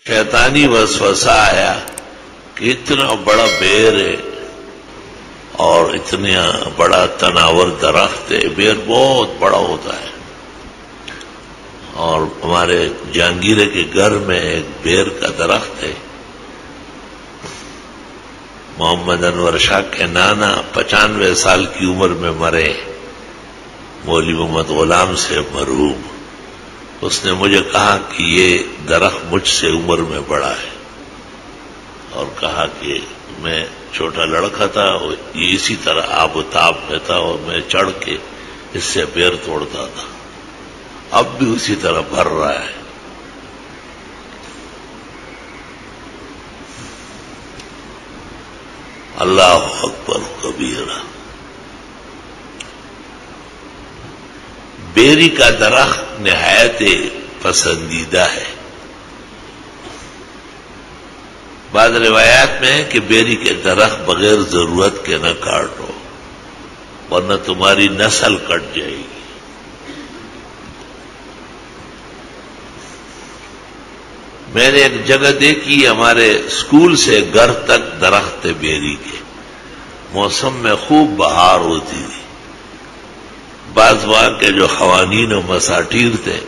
شیطانی وسوسہ آیا کہ اتنا بڑا بیر ہے اور اتنا بڑا تناور درخت ہے، بیر بہت بڑا ہوتا ہے، اور ہمارے جہانگیرے کے گھر میں ایک بیر کا درخت ہے۔ محمد انور شاہ کے نانا 95 سال کی عمر میں مرے، مولوی محمد غلام سے مرحوم۔ اس نے مجھے کہا کہ یہ درخت مجھ سے عمر میں بڑا ہے، اور کہا کہ میں چھوٹا لڑکا تھا اور یہ اسی طرح آب و تاب میں تھا اور میں چڑھ کے اس سے بیر توڑتا تھا، اب بھی اسی طرح بھر رہا ہے۔ اللہ اکبر کبیرہ۔ بیری کا درخت نہایت پسندیدہ ہے۔ بعض روایات میں ہے کہ بیری کے درخت بغیر ضرورت کے نہ کاٹو ورنہ تمہاری نسل کٹ جائے گی۔ میں نے ایک جگہ دیکھی، ہمارے اسکول سے گھر تک درخت تھے بیری کے، موسم میں خوب بہار ہوتی تھی۔ بعض وہاں کے جو قوانین و مساٹیر تھے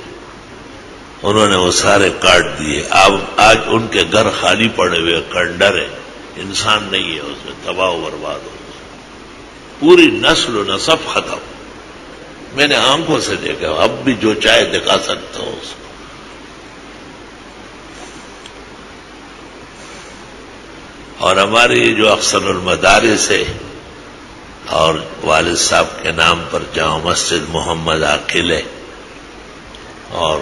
انہوں نے وہ سارے کاٹ دیے، آج ان کے گھر خالی پڑے ہوئے، کنڈر ہے، انسان نہیں ہے اس میں، تباہ و برباد ہو گیا، پوری نسل و نسب ختم۔ میں نے آنکھوں سے دیکھا، اب بھی جو چاہے دکھا سکتا ہوں اس کو۔ اور ہماری جو افسر المدارس ہے اور والد صاحب کے نام پر جامع مسجد محمد عاقل ہے اور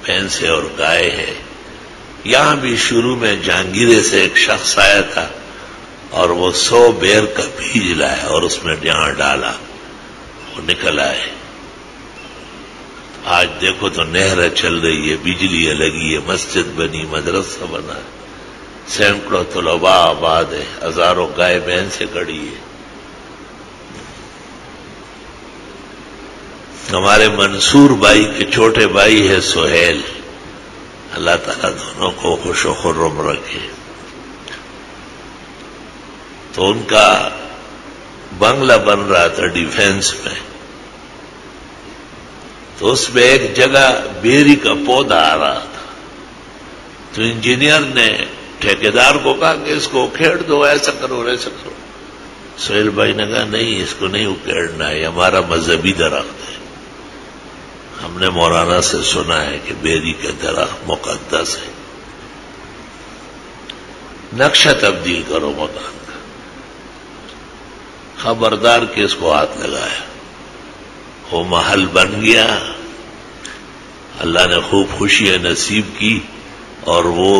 بھینسیں اور گائے ہے، یہاں بھی شروع میں جہانگیرے سے ایک شخص آیا تھا اور وہ 100 بیر کا بیج لایا اور اس میں جہاں ڈالا وہ نکل آئے۔ آج دیکھو تو نہر چل رہی ہے، بجلی لگی ہے، مسجد بنی، مدرسہ بنا ہے، سینکڑوں طلباء آباد ہے، ہزاروں گائے بھینسیں کھڑی ہے۔ ہمارے منصور بھائی کے چھوٹے بھائی ہے سہیل، اللہ تعالیٰ دونوں کو خوش و خرم رکھے، تو ان کا بنگلہ بن رہا تھا ڈیفینس میں، تو اس میں ایک جگہ بیری کا پودا آ رہا تھا، تو انجینئر نے ٹھیکیدار کو کہا کہ اس کو اکھیڑ دو، ایسا کرو ایسا کرو۔ سہیل بھائی نے کہا نہیں، اس کو نہیں اکھیڑنا ہے، ہمارا مذہبی درخت ہے، ہم نے مولانا سے سنا ہے کہ بیری کا درخت مقدس ہے، نقشہ تبدیل کرو مکان کا۔ خبردار کہ اس کو ہاتھ لگایا، وہ محل بن گیا، اللہ نے خوب خوشیاں نصیب کی، اور وہ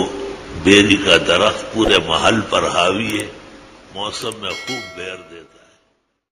بیری کا درخت پورے محل پر حاوی ہے، موسم میں خوب بیر دیتا ہے۔